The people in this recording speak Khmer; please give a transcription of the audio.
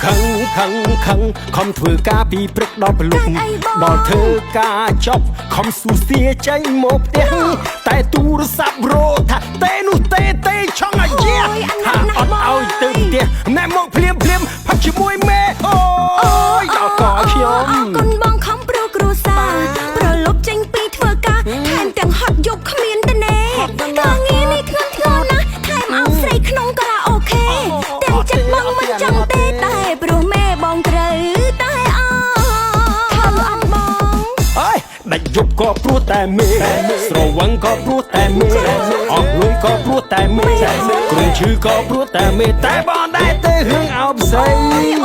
ខឹងខំធ្វើការពីព្រឹកដល់ព្រលប់ដល់ធ្វើការចប់ខំស៊ូសៀចេញមកផ្ទះតែទូរស័ព្ទរោថាទេនោះទេឆង់អាយ៉ាថាអត់ឲ្យទៅផ្ទះណែមកភ្លាមផឹកជាមួយមេអូយដល់កខ្ញុំអរគុណបងខំប្រូគ្រួសារប្រលប់ចេញពីធ្វើការថែមទាំងហត់យប់គ្មានទៅណែការងារនេះធ្ងន់ធ្ងរណាស់ថែមអោបស្រីក្នុងការ៉ាអូខេទាំងចិត្តបងមិនចង់ទេតែព្រោះមេបងត្រូវតែអថើអត់បងអើយដាច់យប់ក៏ព្រោះតែមេស្រវឹងក៏ព្រោះតែមេអស់លុយក៏ព្រោះតែមេគ្រុនឈឺក៏ព្រោះតែមេតែបងដែរទៅរឿងអោបស្រី